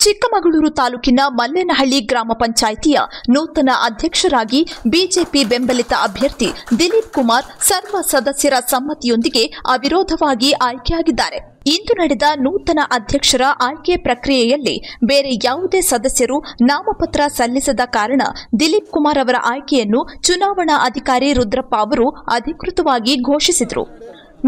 ಚಿಕ್ಕಮಗಳೂರು ತಾಲೂಕಿನ ಮಲ್ಲೇನಹಳ್ಳಿ ಗ್ರಾಮ ಪಂಚಾಯಿತಿಯ ನೂತನ ಅಧ್ಯಕ್ಷರಾಗಿ ಬಿಜೆಪಿ ಬೆಂಬಲಿತ ಅಭ್ಯರ್ಥಿ ದಿಲೀಪ್ ಕುಮಾರ್ ಸರ್ವ ಸದಸ್ಯರ ಸಮ್ಮತಿಯೊಂದಿಗೆ ಅವಿರೋಧವಾಗಿ ಆಯ್ಕೆಯಾಗಿದ್ದಾರೆ. ಇಂದು ನಡೆದ ನೂತನ ಅಧ್ಯಕ್ಷರ ಆಯ್ಕೆ ಪ್ರಕ್ರಿಯೆಯಲ್ಲಿ ಬೇರೆ ಯಾವುದೇ ಸದಸ್ಯರು ನಾಮಪತ್ರ ಸಲ್ಲಿಸದ ಕಾರಣ ದಿಲೀಪ್ ಕುಮಾರ್ ಅವರ ಆಯ್ಕೆಯನ್ನು ಚುನಾವಣಾ ಅಧಿಕಾರಿ ರುದ್ರಪ್ಪ ಅವರು ಅಧಿಕೃತವಾಗಿ ಘೋಷಿಸಿದರು.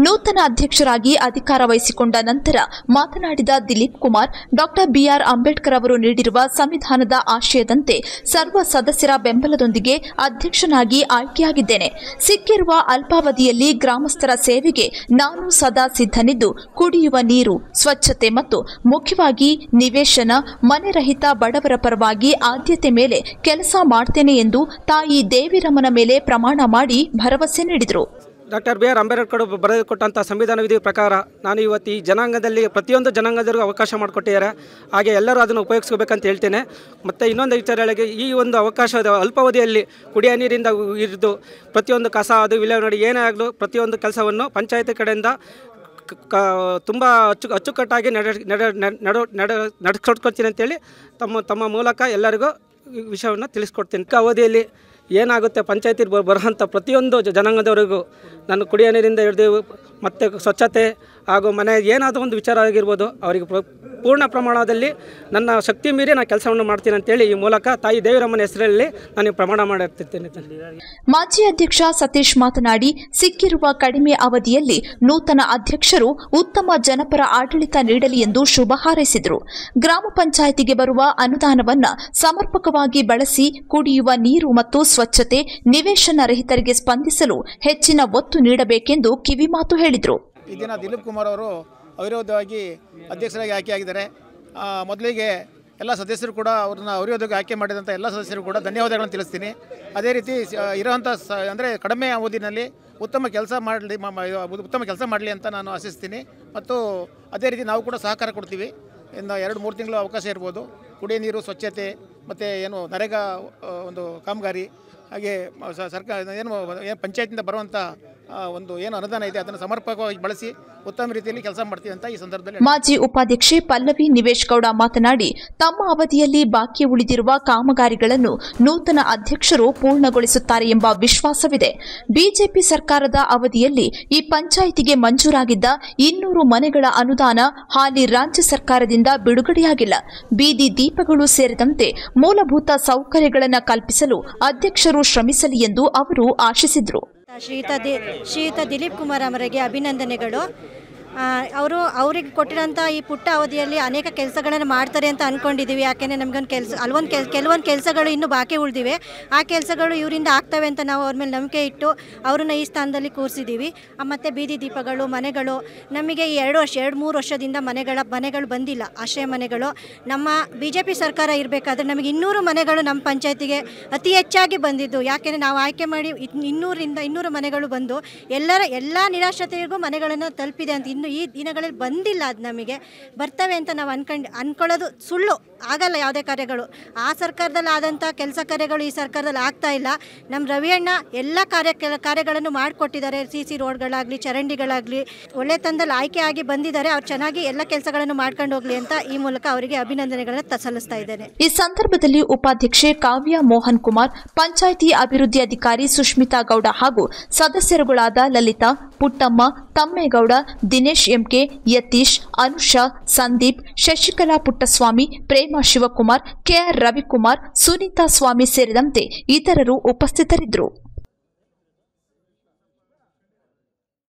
ನೂತನ ಅಧ್ಯಕ್ಷರಾಗಿ ಅಧಿಕಾರ ವಹಿಸಿಕೊಂಡ ನಂತರ ಮಾತನಾಡಿದ ದಿಲೀಪ್ ಕುಮಾರ್, ಡಾ ಬಿಆರ್ ಅಂಬೇಡ್ಕರ್ ಅವರು ನೀಡಿರುವ ಸಂವಿಧಾನದ ಆಶಯದಂತೆ ಸರ್ವ ಸದಸ್ಯರ ಬೆಂಬಲದೊಂದಿಗೆ ಅಧ್ಯಕ್ಷನಾಗಿ ಆಯ್ಕೆಯಾಗಿದ್ದೇನೆ. ಸಿಕ್ಕಿರುವ ಅಲ್ಪಾವಧಿಯಲ್ಲಿ ಗ್ರಾಮಸ್ಥರ ಸೇವೆಗೆ ನಾನು ಸದಾ ಸಿದ್ಧನಿದ್ದು ಕುಡಿಯುವ ನೀರು, ಸ್ವಚ್ಛತೆ ಮತ್ತು ಮುಖ್ಯವಾಗಿ ನಿವೇಶನ, ಮನೆರಹಿತ ಬಡವರ ಪರವಾಗಿ ಆದ್ಯತೆ ಮೇಲೆ ಕೆಲಸ ಮಾಡುತ್ತೇನೆ ಎಂದು ತಾಯಿ ದೇವಿರಮ್ಮನ ಮೇಲೆ ಪ್ರಮಾಣ ಮಾಡಿ ಭರವಸೆ ನೀಡಿದರು. ಡಾಕ್ಟರ್ ಬಿ ಆರ್ ಅಂಬೇಡ್ಕರ್ ಬರೆದುಕೊಟ್ಟಂಥ ಸಂವಿಧಾನ ವಿಧಿ ಪ್ರಕಾರ ನಾನು ಇವತ್ತು ಈ ಜನಾಂಗದಲ್ಲಿ ಪ್ರತಿಯೊಂದು ಜನಾಂಗದವರಿಗೂ ಅವಕಾಶ ಮಾಡಿಕೊಟ್ಟಿದ್ದಾರೆ. ಹಾಗೆ ಎಲ್ಲರೂ ಅದನ್ನು ಉಪಯೋಗಿಸಬೇಕಂತ ಹೇಳ್ತೇನೆ. ಮತ್ತು ಇನ್ನೊಂದು ವಿಚಾರಗಳಿಗೆ ಈ ಒಂದು ಅವಕಾಶದ ಅಲ್ಪಾವಧಿಯಲ್ಲಿ ಕುಡಿಯ ನೀರಿಂದ ಹಿಡಿದು ಪ್ರತಿಯೊಂದು ಕಸ ಅದು ವಿಲೇವಾರಿ ಏನೇ ಆಗಲು ಪ್ರತಿಯೊಂದು ಕೆಲಸವನ್ನು ಪಂಚಾಯತಿ ಕಡೆಯಿಂದ ತುಂಬ ಅಚ್ಚುಕಟ್ಟಾಗಿ ನಡೆಸ್ಕೊಡ್ತೀನಿ ಅಂತೇಳಿ ತಮ್ಮ ಮೂಲಕ ಎಲ್ಲರಿಗೂ ಈ ವಿಷಯವನ್ನು ತಿಳಿಸ್ಕೊಡ್ತೀನಿ. ಅವಧಿಯಲ್ಲಿ ಏನಾಗುತ್ತೆ ಪಂಚಾಯತಿ ಬರುವಂಥ ಪ್ರತಿಯೊಂದು ಜನಾಂಗದವರಿಗೂ ನಾನು ಕುಡಿಯೋ ನೀರಿಂದ ಹಿಡಿದು ಮತ್ತು ಸ್ವಚ್ಛತೆ ಹಾಗೂ ಮನೆ ಏನಾದರೂ ಒಂದು ವಿಚಾರ ಆಗಿರ್ಬೋದು ಅವರಿಗೆ ಪೂರ್ಣ ಪ್ರಮಾಣದಲ್ಲಿ ನನ್ನ ಶಕ್ತಿ ಮೀರಿ ನಾನು ಕೆಲಸವನ್ನು ಮಾಡ್ತೀನಿ ಅಂತೇಳಿ ಈ ಮೂಲಕ ತಾಯಿ ದೇವಿರಮ್ಮನ ಹೆಸರಲ್ಲಿ ನಾನು ಪ್ರಮಾಣ ಮಾಡಿರ್ತಿದ್ದೇನೆ. ಮಾಜಿ ಅಧ್ಯಕ್ಷ ಸತೀಶ್ ಮಾತನಾಡಿ, ಸಿಕ್ಕಿರುವ ಕಡಿಮೆ ಅವಧಿಯಲ್ಲಿ ನೂತನ ಅಧ್ಯಕ್ಷರು ಉತ್ತಮ ಜನಪರ ಆಡಳಿತ ನೀಡಲಿ ಎಂದು ಶುಭ ಹಾರೈಸಿದರು. ಗ್ರಾಮ ಪಂಚಾಯಿತಿಗೆ ಬರುವ ಅನುದಾನವನ್ನು ಸಮರ್ಪಕವಾಗಿ ಬಳಸಿ ಕುಡಿಯುವ ನೀರು ಮತ್ತು ಸ್ವಚ್ಛತೆ, ನಿವೇಶನ ರಹಿತರಿಗೆ ಸ್ಪಂದಿಸಲು ಹೆಚ್ಚಿನ ಒತ್ತು ನೀಡಬೇಕೆಂದು ಕಿವಿಮಾತು ಹೇಳಿದರು. ಈ ದಿನ ದಿಲೀಪ್ ಕುಮಾರ್ ಅವರು ಅವಿರೋಧವಾಗಿ ಅಧ್ಯಕ್ಷರಾಗಿ ಆಯ್ಕೆಯಾಗಿದ್ದಾರೆ. ಮೊದಲಿಗೆ ಎಲ್ಲ ಸದಸ್ಯರು ಕೂಡ ಅವ್ರನ್ನ ಅವಿರೋಧವಾಗಿ ಆಯ್ಕೆ ಮಾಡಿದಂಥ ಎಲ್ಲ ಸದಸ್ಯರು ಕೂಡ ಧನ್ಯವಾದಗಳನ್ನು ತಿಳಿಸ್ತೀನಿ. ಅದೇ ರೀತಿ ಇರೋವಂಥ ಅಂದರೆ ಕಡಿಮೆ ಅವಧಿನಲ್ಲಿ ಉತ್ತಮ ಕೆಲಸ ಮಾಡಲಿ ಅಂತ ನಾನು ಆಶಿಸ್ತೀನಿ. ಮತ್ತು ಅದೇ ರೀತಿ ನಾವು ಕೂಡ ಸಹಕಾರ ಕೊಡ್ತೀವಿ. ಇನ್ನು 2-3 ತಿಂಗಳು ಅವಕಾಶ ಇರ್ಬೋದು. ಕುಡಿಯ ನೀರು, ಸ್ವಚ್ಛತೆ ಮತ್ತು ಏನು ನರೇಗಾ ಒಂದು ಕಾಮಗಾರಿ, ಹಾಗೆ ಸರ್ಕಾರ ಏನು ಪಂಚಾಯತಿಂದ ಬರುವಂಥ ಒಂದು ಏನು ಅನುದಾನ ಇದೆ ಅದನ್ನು ಸಮರ್ಪಕವಾಗಿ ಬಳಸಿ ಉತ್ತಮ ರೀತಿಯಲ್ಲಿ ಕೆಲಸ ಮಾಡ್ತೀವಿ ಅಂತ ಈ ಸಂದರ್ಭದಲ್ಲಿ. ಮಾಜಿ ಉಪಾಧ್ಯಕ್ಷೆ ಪಲ್ಲವಿ ನಿವೇಶ್ ಗೌಡ ಮಾತನಾಡಿ, ತಮ್ಮ ಅವಧಿಯಲ್ಲಿ ಬಾಕಿ ಉಳಿದಿರುವ ಕಾಮಗಾರಿಗಳನ್ನು ನೂತನ ಅಧ್ಯಕ್ಷರು ಪೂರ್ಣಗೊಳಿಸುತ್ತಾರೆ ಎಂಬ ವಿಶ್ವಾಸವಿದೆ. ಬಿಜೆಪಿ ಸರ್ಕಾರದ ಅವಧಿಯಲ್ಲಿ ಈ ಪಂಚಾಯಿತಿಗೆ ಮಂಜೂರಾಗಿದ್ದ 200 ಮನೆಗಳ ಅನುದಾನ ಹಾಲಿ ರಾಜ್ಯ ಸರ್ಕಾರದಿಂದ ಬಿಡುಗಡೆಯಾಗಿಲ್ಲ. ಬೀದಿ ದೀಪಗಳು ಸೇರಿದಂತೆ ಮೂಲಭೂತ ಸೌಕರ್ಯಗಳನ್ನು ಕಲ್ಪಿಸಲು ಅಧ್ಯಕ್ಷರು ಶ್ರಮಿಸಲಿ ಎಂದು ಅವರು ಆಶಿಸಿದರು. ಶ್ರೀಯುತ ದಿಲೀಪ್ ಕುಮಾರ್ ಅವರಿಗೆ ಅಭಿನಂದನೆಗಳು. ಅವರಿಗೆ ಕೊಟ್ಟಿರೋಂಥ ಈ ಪುಟ್ಟ ಅವಧಿಯಲ್ಲಿ ಅನೇಕ ಕೆಲಸಗಳನ್ನು ಮಾಡ್ತಾರೆ ಅಂತ ಅಂದ್ಕೊಂಡಿದ್ದೀವಿ. ಯಾಕೆಂದರೆ ನಮಗೊಂದು ಕೆಲವೊಂದು ಕೆಲಸಗಳು ಇನ್ನೂ ಬಾಕಿ ಉಳಿದಿವೆ. ಆ ಕೆಲಸಗಳು ಇವರಿಂದ ಆಗ್ತವೆ ಅಂತ ನಾವು ಅವ್ರ ಮೇಲೆ ನಂಬಿಕೆ ಇಟ್ಟು ಅವ್ರನ್ನ ಈ ಸ್ಥಾನದಲ್ಲಿ ಕೂರಿಸಿದ್ದೀವಿ. ಮತ್ತು ಬೀದಿ ದೀಪಗಳು, ಮನೆಗಳು ನಮಗೆ 2-3 ವರ್ಷದಿಂದ ಮನೆಗಳು ಬಂದಿಲ್ಲ, ಆಶ್ರಯ ಮನೆಗಳು. ನಮ್ಮ BJP ಸರ್ಕಾರ ಇರಬೇಕಾದ್ರೆ ನಮಗೆ 200 ಮನೆಗಳು ನಮ್ಮ ಪಂಚಾಯತಿಗೆ ಅತಿ ಹೆಚ್ಚಾಗಿ ಬಂದಿದ್ದು. ಯಾಕೆಂದರೆ ನಾವು ಆಯ್ಕೆ ಮಾಡಿ 200 ಮನೆಗಳು ಬಂದು ಎಲ್ಲ ನಿರಾಶ್ರಿತರಿಗೂ ಮನೆಗಳನ್ನು ತಲುಪಿದೆ ಅಂತ ಈ ದಿನಗಳಲ್ಲಿ ಬಂದಿಲ್ಲ. ಅದು ನಮಗೆ ಬರ್ತವೆ ಅಂತ ನಾವು ಅನ್ಕೊಳ್ಳೋದು ಸುಳ್ಳು. ಆಗಲ್ಲ ಯಾವುದೇ ಕಾರ್ಯಗಳು. ಆ ಸರ್ಕಾರದಲ್ಲಿ ಆದಂಥ ಕೆಲಸ ಕಾರ್ಯಗಳು ಈ ಸರ್ಕಾರದಲ್ಲಿ ಆಗ್ತಾ ಇಲ್ಲ. ನಮ್ಮ ರವಿಯಣ್ಣ ಎಲ್ಲ ಕಾರ್ಯಗಳನ್ನು ಮಾಡಿಕೊಟ್ಟಿದ್ದಾರೆ. CC ರೋಡ್ಗಳಾಗಲಿ, ಚರಂಡಿಗಳಾಗಲಿ ಒಳ್ಳೆ ತಂದಲ್ಲಿ ಆಯ್ಕೆ ಆಗಿ ಬಂದಿದ್ದಾರೆ. ಅವ್ರು ಚೆನ್ನಾಗಿ ಎಲ್ಲ ಕೆಲಸಗಳನ್ನು ಮಾಡ್ಕೊಂಡು ಹೋಗಲಿ ಅಂತ ಈ ಮೂಲಕ ಅವರಿಗೆ ಅಭಿನಂದನೆಗಳನ್ನು ಸಲ್ಲಿಸ್ತಾ ಇದ್ದೇನೆ. ಈ ಸಂದರ್ಭದಲ್ಲಿ ಉಪಾಧ್ಯಕ್ಷೆ ಕಾವ್ಯ ಮೋಹನ್ ಕುಮಾರ್, ಪಂಚಾಯಿತಿ ಅಭಿವೃದ್ಧಿ ಅಧಿಕಾರಿ ಸುಷ್ಮಿತಾ ಗೌಡ ಹಾಗೂ ಸದಸ್ಯರುಗಳಾದ ಲಲಿತಾ, ಪುಟ್ಟಮ್ಮ, ತಮ್ಮೇಗೌಡ, ದಿನೇಶ್ MK, ಯತೀಶ್, ಅನುಷಾ, ಸಂದೀಪ್, ಶಶಿಕಲಾ ಪುಟ್ಟಸ್ವಾಮಿ, ಪ್ರೇಮ ಶಿವಕುಮಾರ್, KR ರವಿಕುಮಾರ್, ಸುನೀತಾ ಸ್ವಾಮಿ ಸೇರಿದಂತೆ ಇತರರು ಉಪಸ್ಥಿತರಿದ್ದರು.